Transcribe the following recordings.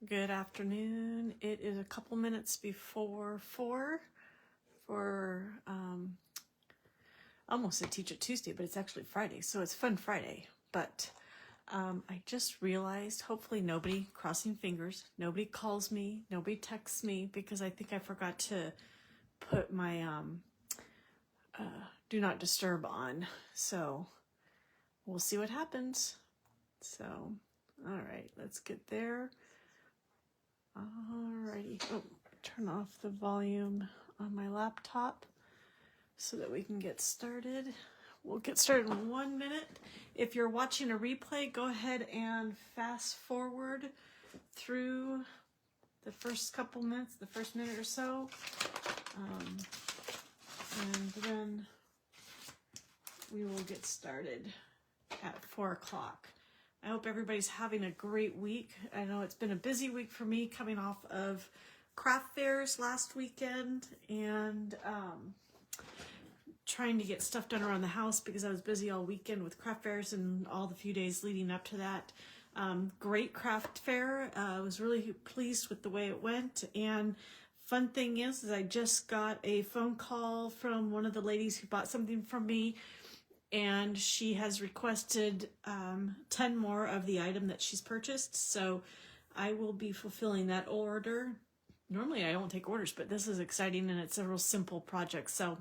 Good afternoon. It is a couple minutes before 4 for, I almost said Teacher Tuesday, but it's actually Friday, so it's Fun Friday. But I just realized, hopefully nobody, crossing fingers, nobody calls me, nobody texts me, because I think I forgot to put my Do Not Disturb on. So we'll see what happens. So, all right, let's get there. Alrighty, turn off the volume on my laptop so that we can get started. We'll get started in 1 minute. If you're watching a replay, go ahead and fast forward through the first couple minutes, the first minute or so. And then we will get started at 4 o'clock. I hope everybody's having a great week. I know it's been a busy week for me coming off of craft fairs last weekend and trying to get stuff done around the house because I was busy all weekend with craft fairs and all the few days leading up to that. Great craft fair. I was really pleased with the way it went. And fun thing is I just got a phone call from one of the ladies who bought something from me, and she has requested 10 more of the item that she's purchased. So I will be fulfilling that order. Normally I don't take orders, but this is exciting and it's a real simple project. So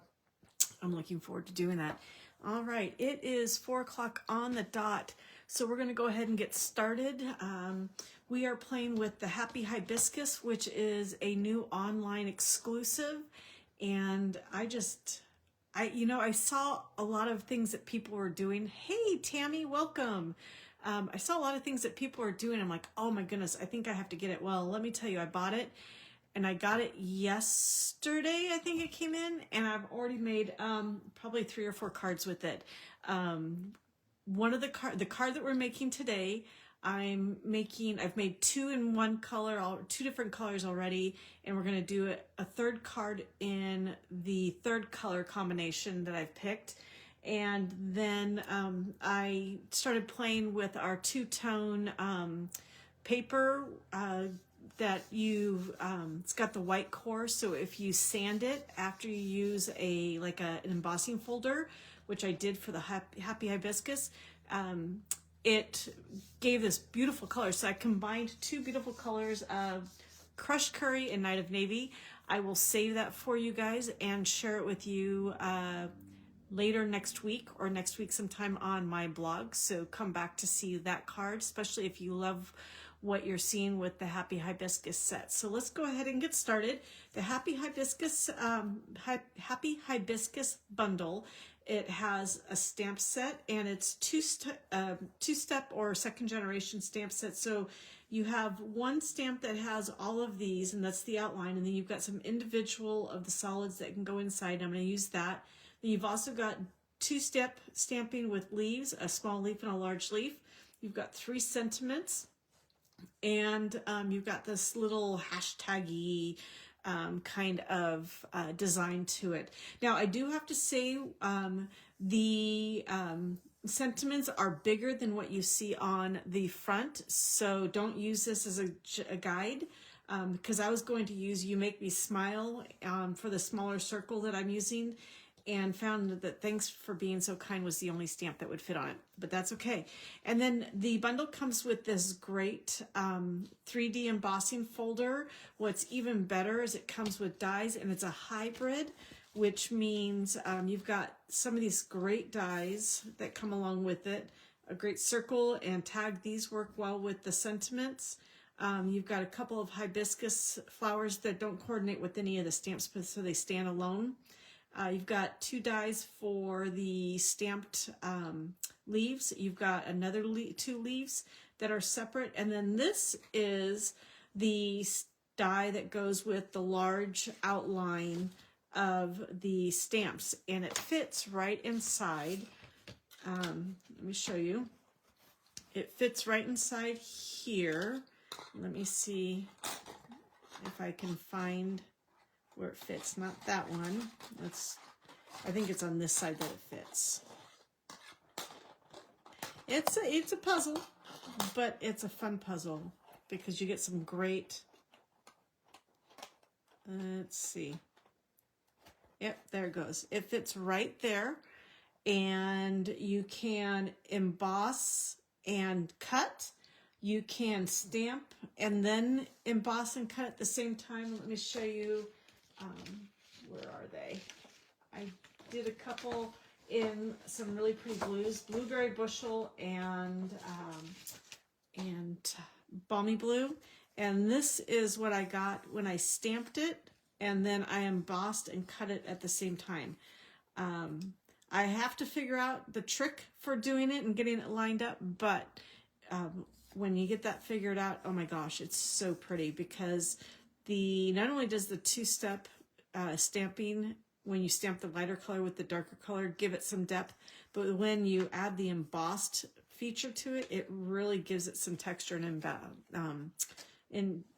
I'm looking forward to doing that. All right, it is 4 o'clock on the dot. So we're gonna go ahead and get started. We are playing with the Happy Hibiscus, which is a new online exclusive. And I saw a lot of things that people were doing. Hey, Tammy, welcome. I saw a lot of things that people were doing. I'm like, oh my goodness, I think I have to get it. Well, let me tell you, I bought it and I got it yesterday. I think it came in, and I've already made probably 3 or 4 cards with it. One of the card that we're making today, I've made 2 in one color, 2 different colors already, and we're gonna do a third card in the third color combination that I've picked. And then I started playing with our 2-tone paper that it's got the white core. So if you sand it after you use an embossing folder, which I did for the Happy Hibiscus, it gave this beautiful color. So I combined 2 beautiful colors of Crushed Curry and Night of Navy. I will save that for you guys and share it with you later next week, or next week sometime on my blog. So come back to see that card, especially if you love what you're seeing with the Happy Hibiscus set. So let's go ahead and get started. The Happy Hibiscus bundle, it has a stamp set, and it's two-step or second generation stamp set. So you have one stamp that has all of these, and that's the outline, and then you've got some individual of the solids that can go inside. I'm going to use that. Then you've also got 2-step stamping with leaves, a small leaf and a large leaf. You've got 3 sentiments, and you've got this little hashtaggy kind of design to it. Now, I do have to say the sentiments are bigger than what you see on the front, so don't use this as a guide, because I was going to use You Make Me Smile for the smaller circle that I'm using, and found that Thanks for Being So Kind was the only stamp that would fit on it, but that's okay. And then the bundle comes with this great 3D embossing folder. What's even better is it comes with dies, and it's a hybrid, which means you've got some of these great dies that come along with it. A great circle and tag, these work well with the sentiments. You've got a couple of hibiscus flowers that don't coordinate with any of the stamps, so they stand alone. You've got 2 dies for the stamped leaves. You've got another 2 leaves that are separate. And then this is the die that goes with the large outline of the stamps. And it fits right inside. Let me show you. It fits right inside here. Let me see if I can find where it fits. Not that one. I think it's on this side that it fits. It's a puzzle, but it's a fun puzzle. because you get some great, let's see. Yep, there it goes. It fits right there. And you can emboss and cut. You can stamp and then emboss and cut at the same time. Let me show you, where are they? I did a couple in some really pretty blues, blueberry bushel and balmy blue. And this is what I got when I stamped it, and then I embossed and cut it at the same time. I have to figure out the trick for doing it and getting it lined up, but when you get that figured out, oh my gosh, it's so pretty, because not only does the two-step stamping, when you stamp the lighter color with the darker color, give it some depth, but when you add the embossed feature to it, it really gives it some texture and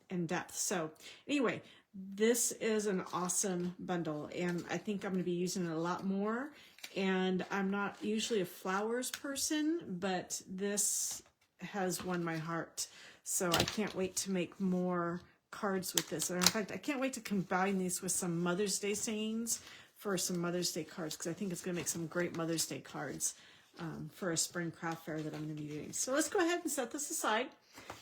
in depth. So anyway, this is an awesome bundle, and I think I'm going to be using it a lot more. And I'm not usually a flowers person, but this has won my heart. So I can't wait to make more cards with this. And in fact, I can't wait to combine these with some Mother's Day sayings for some Mother's Day cards, because I think it's going to make some great Mother's Day cards for a spring craft fair that I'm going to be doing. So let's go ahead and set this aside,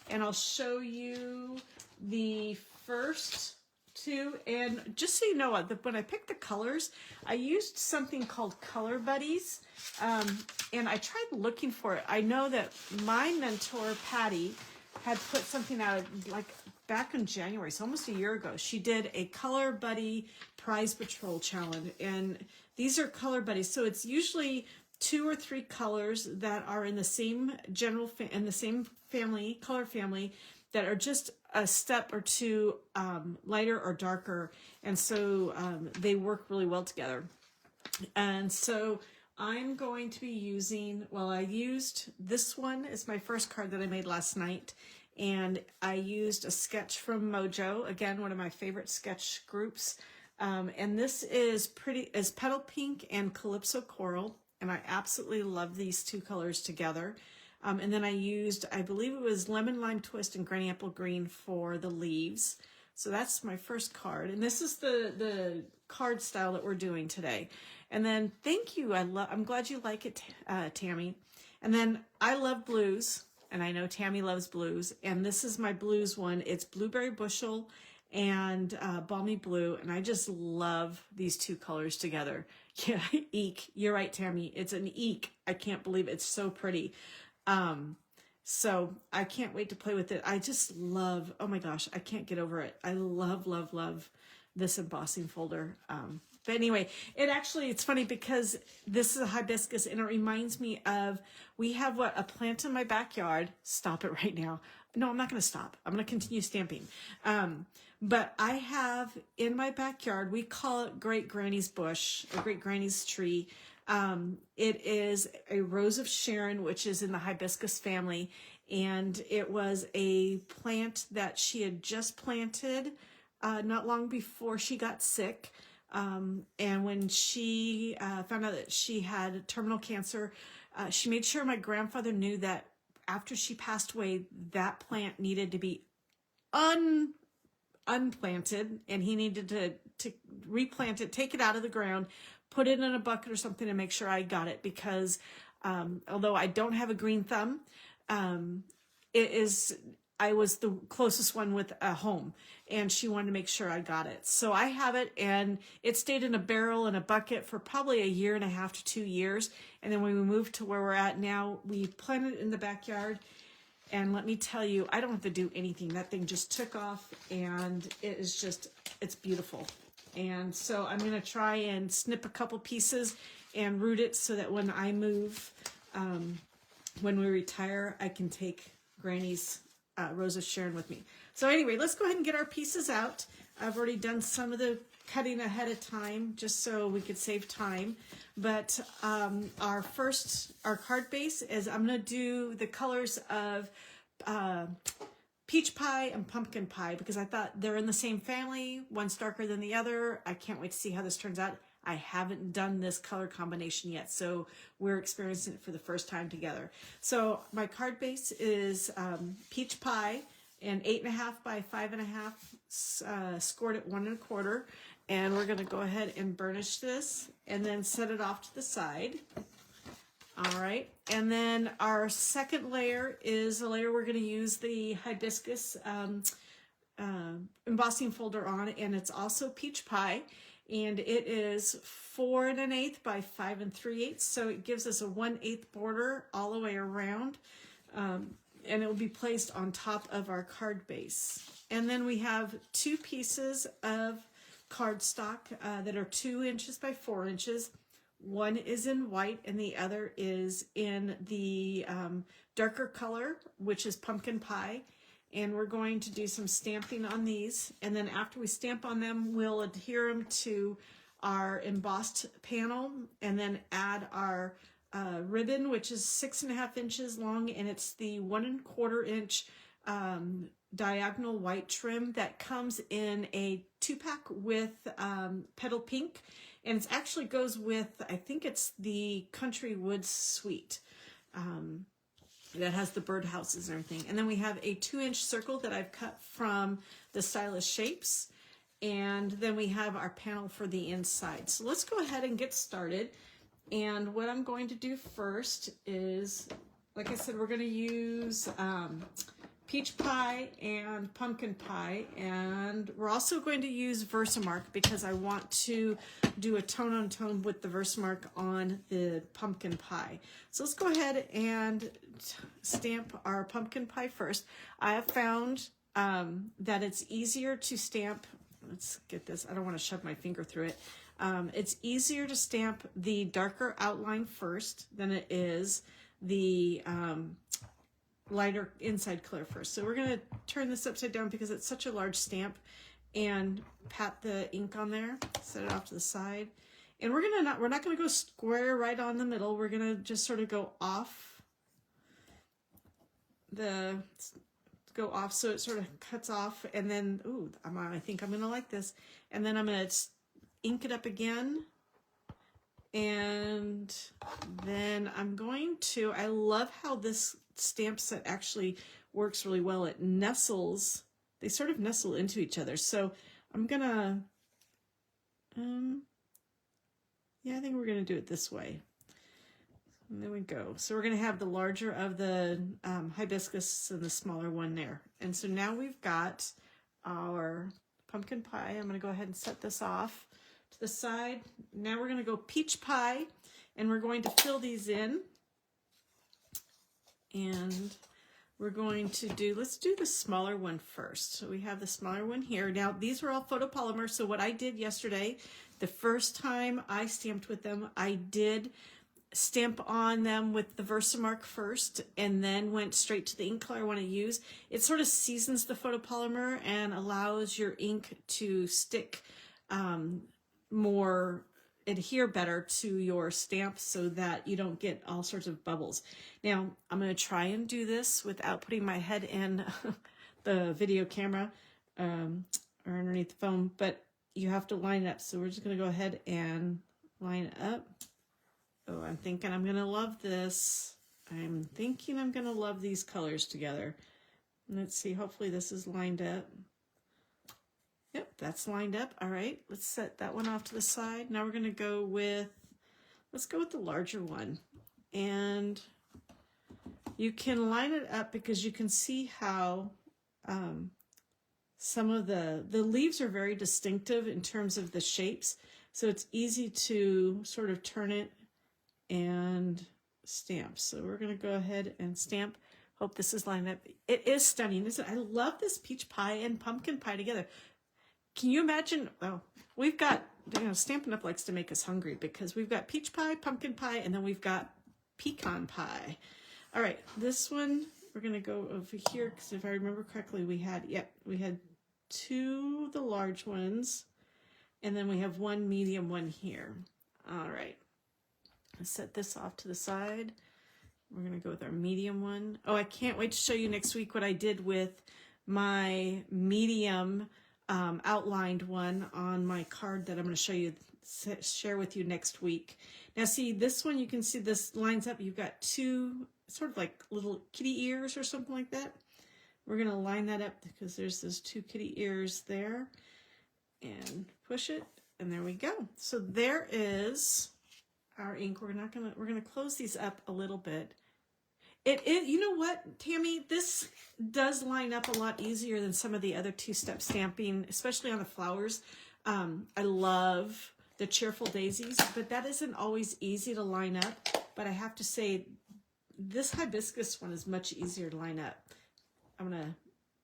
and I'll show you the first two. And just so you know, when I picked the colors, I used something called Color Buddies, and I tried looking for it. I know that my mentor Patty had put something out like back in January, so almost a year ago. She did a Color Buddy Prize Patrol challenge, and these are Color Buddies. So it's usually 2 or 3 colors that are in the same family, color family, that are just a step or two lighter or darker, and so they work really well together. And so I'm going to be using, well, I used this one as my first card that I made last night, and I used a sketch from Mojo, again, one of my favorite sketch groups, and this is Petal Pink and Calypso Coral, and I absolutely love these two colors together. And then I used, I believe it was Lemon Lime Twist and Granny Apple Green for the leaves. So that's my first card. And this is the card style that we're doing today. And then thank you. I'm glad you like it, Tammy. And then I love blues, and I know Tammy loves blues. And this is my blues one. It's Blueberry Bushel and Balmy Blue. And I just love these two colors together. Yeah, eek. You're right, Tammy. It's an eek. I can't believe it. It's so pretty. So I can't wait to play with it. I just love, oh my gosh, I can't get over it. I love, love, love this embossing folder. But anyway, it's funny because this is a hibiscus, and it reminds me of, we have a plant in my backyard. Stop it right now. No, I'm not going to stop. I'm going to continue stamping. But I have in my backyard, we call it Great Granny's Bush, or Great Granny's Tree. It is a Rose of Sharon, which is in the hibiscus family, and it was a plant that she had just planted not long before she got sick. And when she found out that she had terminal cancer, she made sure my grandfather knew that after she passed away, that plant needed to be unplanted, and he needed to replant it, take it out of the ground, put it in a bucket or something to make sure I got it, because although I don't have a green thumb, I was the closest one with a home, and she wanted to make sure I got it. So I have it, and it stayed in a barrel in a bucket for probably 1.5 to 2 years. And then when we moved to where we're at now, we planted it in the backyard. And let me tell you, I don't have to do anything. That thing just took off, and it's beautiful. And so I'm going to try and snip a couple pieces and root it so that when I move, when we retire, I can take Granny's Rose of Sharon with me. So anyway, let's go ahead and get our pieces out. I've already done some of the cutting ahead of time just so we could save time. But our card base is, I'm going to do the colors of peach pie and pumpkin pie, because I thought they're in the same family. One's darker than the other. I can't wait to see how this turns out. I haven't done this color combination yet, so we're experiencing it for the first time together. So my card base is peach pie, and 8.5 by 5.5, scored at 1 1/4. And we're gonna go ahead and burnish this and then set it off to the side. All right, and then our second layer is a layer we're going to use the hibiscus embossing folder on, and it's also peach pie, and it is 4 1/8 by 5 3/8, so it gives us a 1/8 border all the way around, and it will be placed on top of our card base. And then we have 2 pieces of cardstock that are 2 inches by 4 inches. One is in white and the other is in the darker color, which is pumpkin pie. And we're going to do some stamping on these. And then after we stamp on them, we'll adhere them to our embossed panel and then add our ribbon, which is 6.5 inches long, and it's the 1 1/4 inch diagonal white trim that comes in a 2-pack with petal pink. And it actually goes with, I think it's the Country Woods Suite that has the birdhouses and everything. And then we have a 2-inch circle that I've cut from the Stylish Shapes. And then we have our panel for the inside. So let's go ahead and get started. And what I'm going to do first is, like I said, we're going to use peach pie and pumpkin pie, and we're also going to use Versamark because I want to do a tone-on-tone with the Versamark on the pumpkin pie. So let's go ahead and stamp our pumpkin pie first. I have found that it's easier to stamp, let's get this, I don't want to shove my finger through it. It's easier to stamp the darker outline first than it is the lighter inside color first. So we're going to turn this upside down because it's such a large stamp, and pat the ink on there, set it off to the side. And we're not going to go square right on the middle. We're going to just sort of go off so it sort of cuts off, and then I think I'm going to like this. And then I'm going to ink it up again. And then I'm going to, I love how this stamp set actually works really well. It nestles, they sort of nestle into each other. So I'm gonna, yeah, I think we're gonna do it this way. And there we go. So we're gonna have the larger of the hibiscus and the smaller one there. And so now we've got our pumpkin pie. I'm gonna go ahead and set this off to the side. Now we're gonna go peach pie, and we're going to fill these in. And we're going to do, let's do the smaller one first. So we have the smaller one here. Now these were all photopolymer. So what I did yesterday, the first time I stamped with them, I did stamp on them with the Versamark first and then went straight to the ink color I want to use. It sort of seasons the photopolymer and allows your ink to stick adhere better to your stamp so that you don't get all sorts of bubbles. Now, I'm going to try and do this without putting my head in the video camera or underneath the phone, but you have to line it up. So we're just going to go ahead and line it up. Oh, I'm thinking I'm going to love this. I'm thinking I'm going to love these colors together. Let's see, hopefully this is lined up. Yep, that's lined up. All right, let's set that one off to the side. Now we're going to go with, let's go with the larger one. And you can line it up because you can see how some of the leaves are very distinctive in terms of the shapes. So it's easy to sort of turn it and stamp. So we're going to go ahead and stamp. Hope this is lined up. It is stunning, isn't it? I love this peach pie and pumpkin pie together. Can you imagine? Oh, we've got, Stampin' Up! Likes to make us hungry because we've got peach pie, pumpkin pie, and then we've got pecan pie. All right, this one, we're going to go over here because if I remember correctly, we had 2 of the large ones, and then we have 1 medium one here. All right, let's set this off to the side. We're going to go with our medium one. Oh, I can't wait to show you next week what I did with my medium outlined one on my card that I'm going to show you, share with you next week. Now see, this one, you can see this lines up. You've got 2 sort of like little kitty ears or something like that. We're going to line that up because there's those 2 kitty ears there, and push it, and there we go. So there is our ink. We're going to close these up a little bit. You know what, Tammy, this does line up a lot easier than some of the other 2-step stamping, especially on the flowers. I love the Cheerful Daisies, but that isn't always easy to line up. But I have to say, this hibiscus one is much easier to line up. I'm going to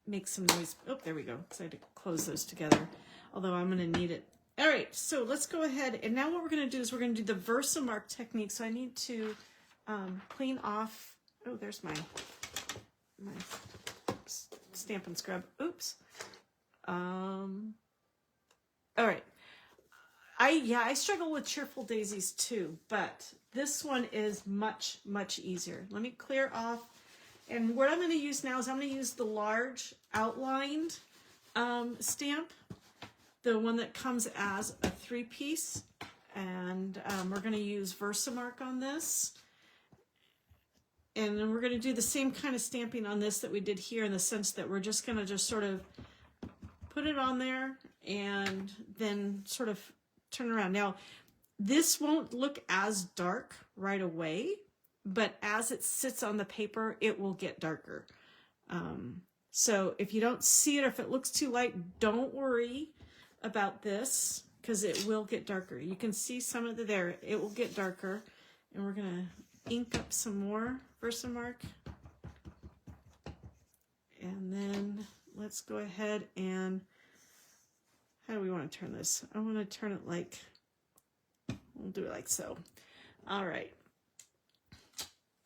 make some noise. Oh, there we go. So I had to close those together, although I'm going to need it. All right, so let's go ahead. And now what we're going to do is we're going to do the Versamark technique. So I need to clean off. Oh, there's my Stampin' Scrub. Oops. All right. I struggle with Cheerful Daisies too, but this one is much, much easier. Let me clear off. And what I'm going to use now is I'm going to use the large outlined stamp, the one that comes as a 3-piece. And we're going to use Versamark on this. And then we're going to do the same kind of stamping on this that we did here, in the sense that we're just going to just sort of put it on there and then sort of turn around. Now, this won't look as dark right away, but as it sits on the paper, it will get darker. So if you don't see it, or if it looks too light, don't worry about this, because it will get darker. You can see some of there. It will get darker. And we're going to ink up some more Versamark. And then let's go ahead and, how do we want to turn this? I want to turn it like, we'll do it like so. All right.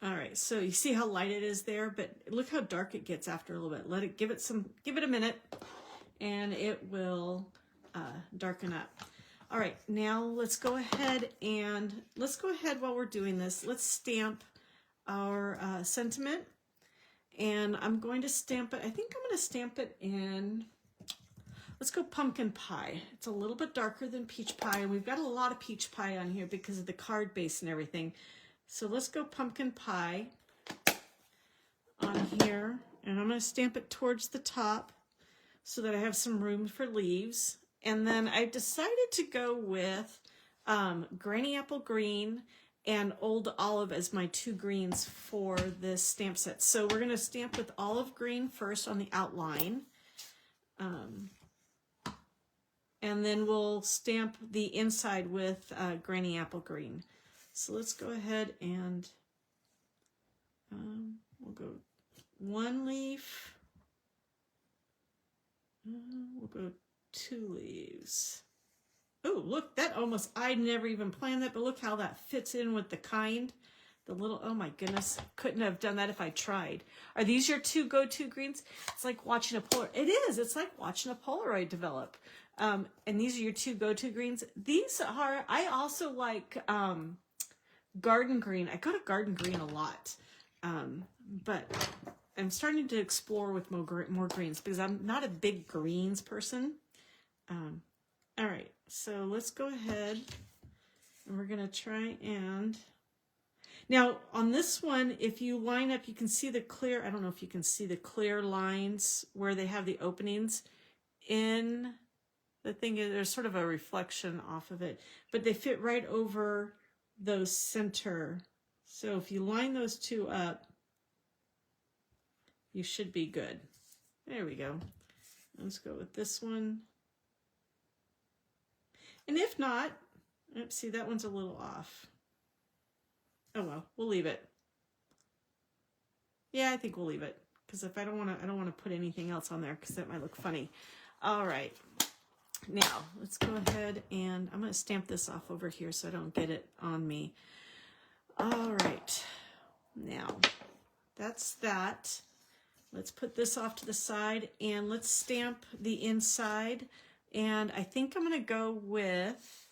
All right, so you see how light it is there, but look how dark it gets after a little bit. Let it give it a minute, and it will darken up. All right, now let's go ahead while we're doing this, let's stamp our sentiment. And I'm going to stamp it, I think I'm going to stamp it in, let's go Pumpkin Pie. It's a little bit darker than Peach Pie, and we've got a lot of Peach Pie on here because of the card base and everything. So let's go Pumpkin Pie on here, and I'm going to stamp it towards the top so that I have some room for leaves. And then I've decided to go with Granny Apple Green and Old Olive as my 2 greens for this stamp set. So we're going to stamp with Olive Green first on the outline. And then we'll stamp the inside with Granny Apple Green. So let's go ahead and we'll go 1 leaf. We'll go 2 leaves. Oh, look, that almost, I never even planned that, but look how that fits in with the kind. The little, oh my goodness, couldn't have done that if I tried. Are these your 2 go-to greens? It's like watching a Polaroid. It is, it's like watching a Polaroid develop. And these are your 2 go-to greens. These are, I also like Garden Green. I go to Garden Green a lot, but I'm starting to explore with more greens because I'm not a big greens person. All right, so let's go ahead and we're going to try and, now on this one, if you line up, you can see the clear, I don't know if you can see the clear lines where they have the openings in the thing. There's sort of a reflection off of it, but they fit right over those center. So if you line those 2 up, you should be good. There we go. Let's go with this one. And if not, oops, see, that one's a little off. Oh well, we'll leave it. Yeah, I think we'll leave it, because if I don't want to put anything else on there because that might look funny. All right. Now, let's go ahead and I'm going to stamp this off over here so I don't get it on me. All right. Now, that's that. Let's put this off to the side and let's stamp the inside. And I think I'm going to go with,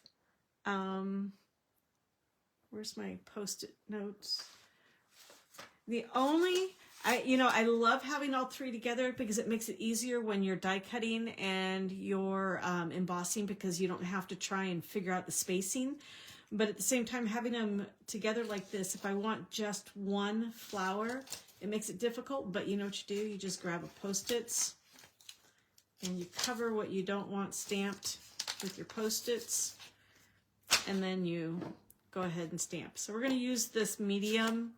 where's my Post-it notes? I love having all 3 together because it makes it easier when you're die cutting and you're embossing, because you don't have to try and figure out the spacing. But at the same time, having them together like this, if I want just one flower, It makes it difficult, but you know what you do? You just grab a Post-its and you cover what you don't want stamped with your Post-its, and then you go ahead and stamp. So we're going to use this medium,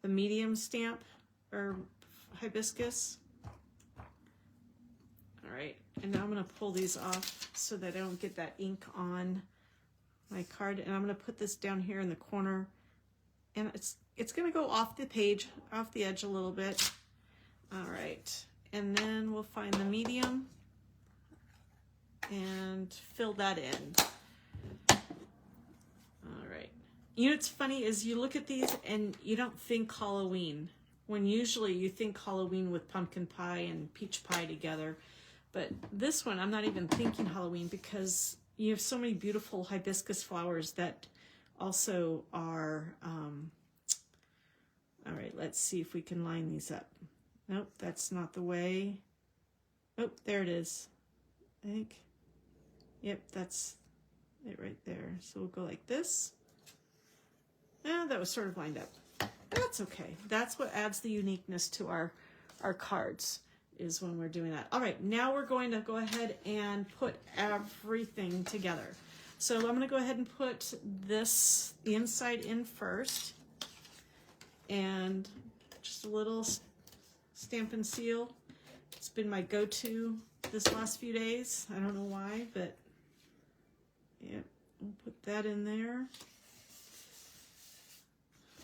the medium stamp or hibiscus. All right, and now I'm going to pull these off so that I don't get that ink on my card, and I'm going to put this down here in the corner, and it's going to go off the page, off the edge a little bit. All right, and then we'll find the medium and fill that in. All right, you know what's funny is you look at these and you don't think Halloween, when usually you think Halloween with pumpkin pie and peach pie together. But this one, I'm not even thinking Halloween because you have so many beautiful hibiscus flowers that also are, all right, let's see if we can line these up. Nope, that's not the way. Oh, there it is. I think, yep, that's it right there. So we'll go like this. That was sort of lined up. That's okay. That's what adds the uniqueness to our cards, is when we're doing that. All right, now we're going to go ahead and put everything together. So I'm going to go ahead and put this, the inside in first, and just a little Stampin' Seal. It's been my go-to this last few days. I don't know why, but yeah, we'll put that in there.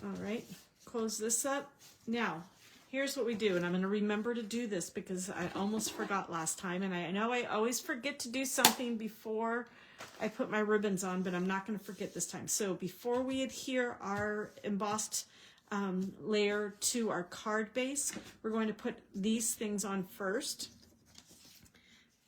All right, close this up. Now, here's what we do, and I'm going to remember to do this because I almost forgot last time, and I know I always forget to do something before I put my ribbons on, but I'm not going to forget this time. So before we adhere our embossed layer to our card base, we're going to put these things on first,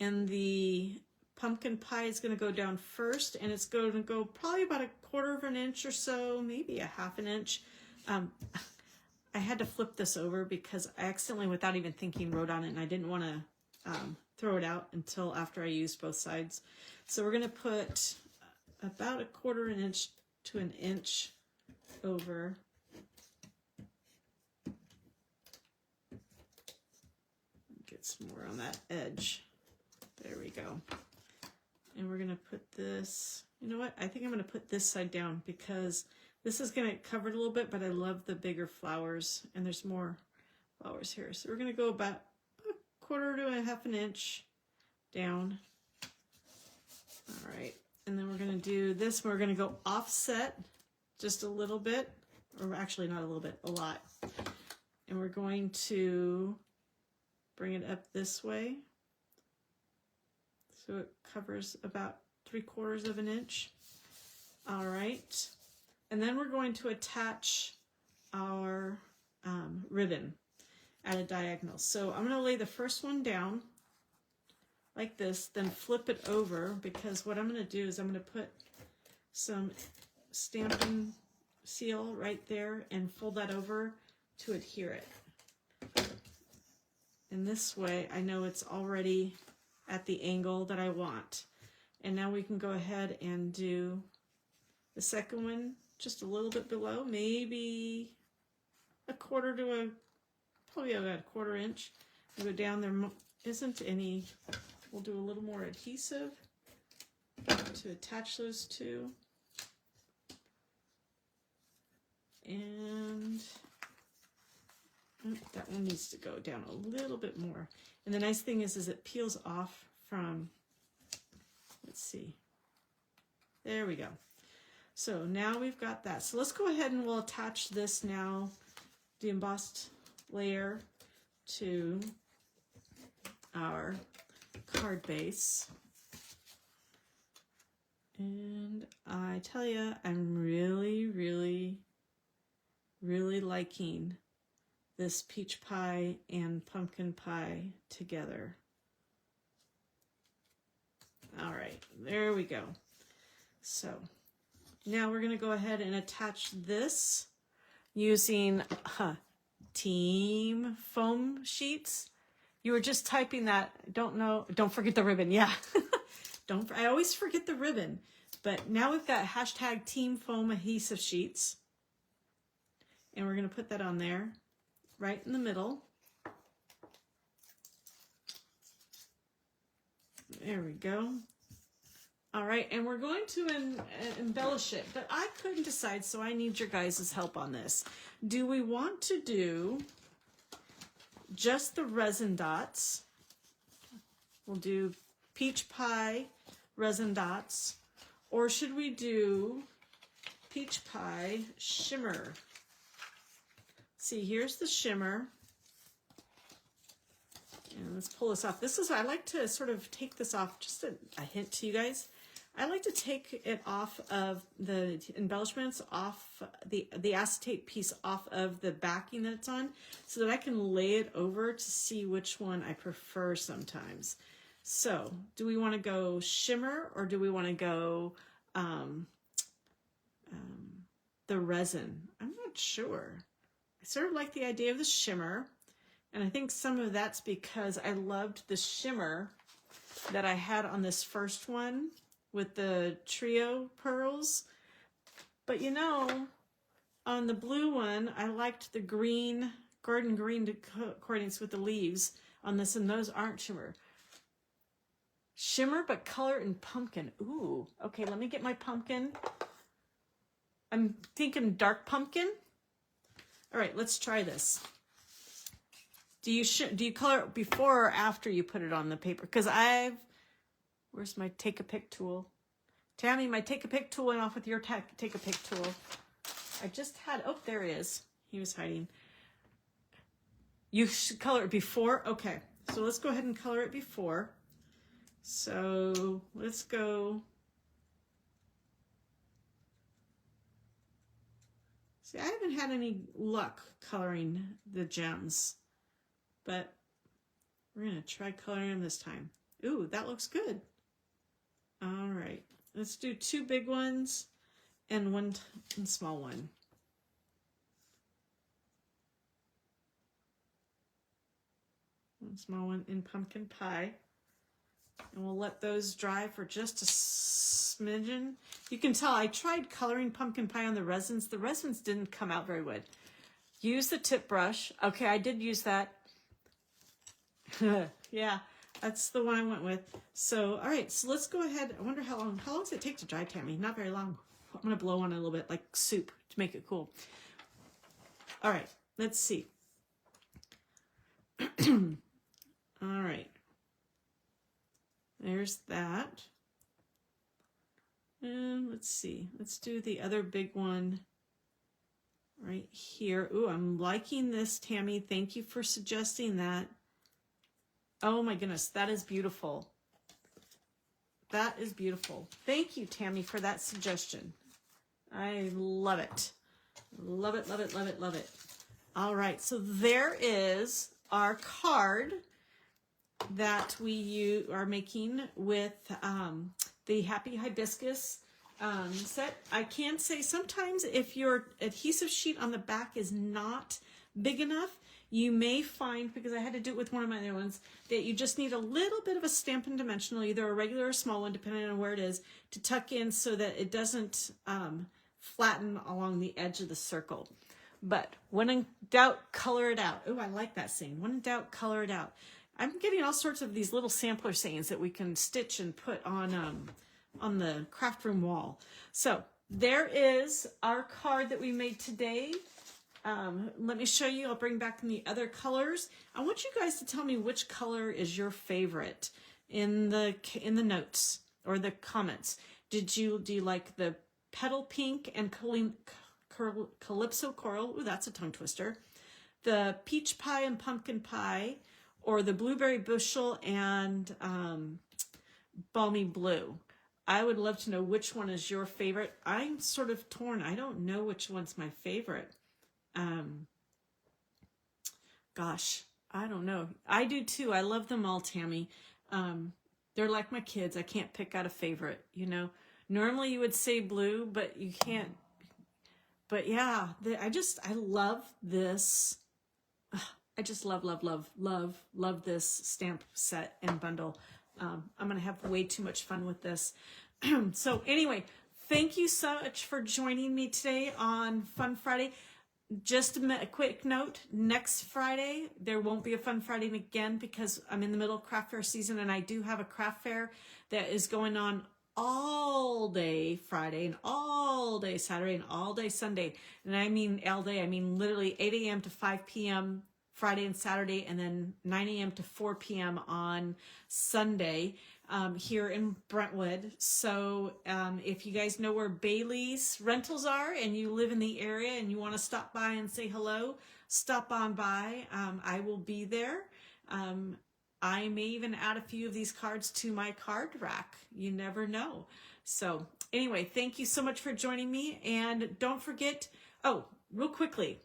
and the pumpkin pie is going to go down first, and it's going to go probably about 1/4 of an inch or so, maybe a 1/2 inch. I had to flip this over because I accidentally, without even thinking, wrote on it, and I didn't want to throw it out until after I used both sides. So we're going to put about 1/4 inch to an inch over. Get some more on that edge. There we go. And we're going to put this, you know what? I think I'm going to put this side down because this is going to cover it a little bit, but I love the bigger flowers, and there's more flowers here. So we're going to go about 1/4 to a 1/2 inch down. All right, and then we're going to do this. We're going to go offset just a little bit, or actually not a little bit, a lot. And we're going to bring it up this way so it covers about 3/4 of an inch. All right. And then we're going to attach our ribbon at a diagonal. So I'm going to lay the first one down like this, then flip it over, because what I'm going to do is I'm going to put some Stampin' Seal right there and fold that over to adhere it. And this way I know it's already at the angle that I want. And now we can go ahead and do the second one just a little bit below, maybe 1/4 to probably about 1/4 inch. We'll go down, there isn't any, we'll do a little more adhesive to attach those two. And that one needs to go down a little bit more. And the nice thing is it peels off from, let's see, there we go. So now we've got that. So let's go ahead and we'll attach this now, the embossed layer, to our card base. And I tell you, I'm really, really, really liking this peach pie and pumpkin pie together. All right, there we go. So now we're going to go ahead and attach this using team foam sheets. You were just typing that. Don't forget the ribbon. Yeah. I always forget the ribbon. But now we've got #team foam adhesive sheets. And we're going to put that on there right in the middle. There we go. All right, and we're going to embellish it, but I couldn't decide, so I need your guys' help on this. Do we want to do just the resin dots? We'll do peach pie resin dots, or should we do peach pie shimmer? See, here's the shimmer. And let's pull this off. This is, I like to sort of take this off, just a hint to you guys. I like to take it off of the embellishments, off the acetate piece off of the backing that it's on, so that I can lay it over to see which one I prefer sometimes. So, do we want to go shimmer, or do we want to go the resin? I'm not sure. I sort of like the idea of the shimmer, and I think some of that's because I loved the shimmer that I had on this first one with the trio pearls. But you know, on the blue one, I liked the green, garden green coordinates with the leaves on this, and those aren't shimmer. Shimmer, but color in pumpkin. Ooh, okay, let me get my pumpkin. I'm thinking dark pumpkin. All right, let's try this. Do you color it before or after you put it on the paper? Because where's my take a pick tool? Tammy, my take a pick tool went off with your take a pick tool. I just had, oh, there he is. He was hiding. You should color it before? Okay, so let's go ahead and color it before. So let's go. See, I haven't had any luck coloring the gems, but we're gonna try coloring them this time. Ooh, that looks good. All right, let's do 2 big ones and one small one. One small one in pumpkin pie. And we'll let those dry for just a smidgen. You can tell I tried coloring pumpkin pie on the resins. The resins didn't come out very good. Use the tip brush. Okay, I did use that. Yeah, that's the one I went with. So, all right, so let's go ahead. I wonder how long does it take to dry, Tammy? Not very long. I'm going to blow on it a little bit like soup to make it cool. All right, let's see. All right. There's that. And let's see. Let's do the other big one right here. Ooh, I'm liking this, Tammy. Thank you for suggesting that. Oh my goodness, that is beautiful. That is beautiful. Thank you, Tammy, for that suggestion. I love it. Love it, love it, love it, love it. All right, so there is our card that we are making with the Happy Hibiscus set. I can say sometimes if your adhesive sheet on the back is not big enough, you may find, because I had to do it with one of my other ones, that you just need a little bit of a Stampin' Dimensional, either a regular or small one, depending on where it is, to tuck in so that it doesn't flatten along the edge of the circle. But when in doubt, color it out. Oh, I like that saying. When in doubt, color it out. I'm getting all sorts of these little sampler sayings that we can stitch and put on the craft room wall. So there is our card that we made today. Let me show you. I'll bring back the other colors. I want you guys to tell me which color is your favorite in the notes or the comments. Do you like the petal pink and calypso coral? Ooh, that's a tongue twister. The peach pie and pumpkin pie, or the blueberry bushel and balmy blue. I would love to know which one is your favorite. I'm sort of torn. I don't know which one's my favorite. Gosh, I don't know. I do too. I love them all, Tammy. They're like my kids. I can't pick out a favorite, you know. Normally you would say blue, but you can't. But yeah, I love this. I just love this stamp set and bundle. I'm going to have way too much fun with this. So anyway, thank you so much for joining me today on Fun Friday. just a quick note, next Friday, there won't be a Fun Friday again because I'm in the middle of craft fair season, and I do have a craft fair that is going on all day Friday and all day Saturday and all day Sunday. And I mean all day, I mean literally 8 a.m. to 5 p.m. Friday and Saturday, and then 9 a.m. to 4 p.m. on Sunday. Here in Brentwood. So if you guys know where Bailey's Rentals are and you live in the area and you want to stop by and say hello, stop on by. I will be there. I may even add a few of these cards to my card rack. You never know. So anyway, thank you so much for joining me. And don't forget, oh, real quickly,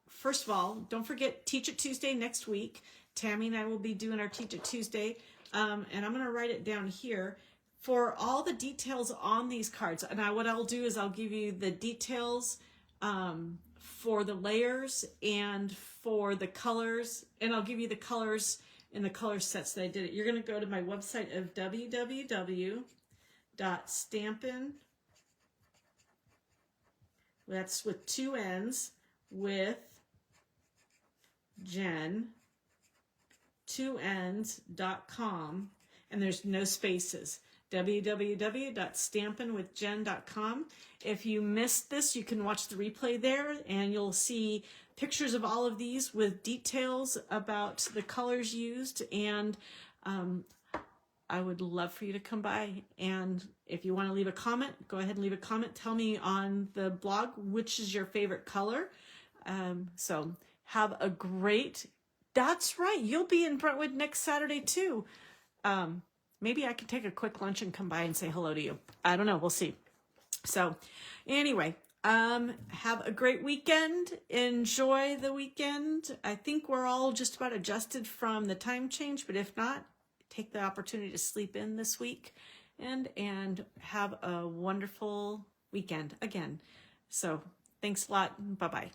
first of all, don't forget Teach It Tuesday next week. Tammy and I will be doing our Teach It Tuesday. And I'm going to write it down here for all the details on these cards. And what I'll do is I'll give you the details for the layers and for the colors. And I'll give you the colors in the color sets that I did it. You're going to go to my website of www.stampin, that's with 2 N's, with Jen, 2Ns.com, and there's no spaces. www.stampinwithjen.com. If you missed this, you can watch the replay there, and you'll see pictures of all of these with details about the colors used. And I would love for you to come by. And if you want to leave a comment, go ahead and leave a comment. Tell me on the blog which is your favorite color. So have a great. That's right. You'll be in Brentwood next Saturday too. Maybe I could take a quick lunch and come by and say hello to you. I don't know. We'll see. So anyway, have a great weekend. Enjoy the weekend. I think we're all just about adjusted from the time change, but if not, take the opportunity to sleep in this week and have a wonderful weekend again. So thanks a lot. Bye-bye.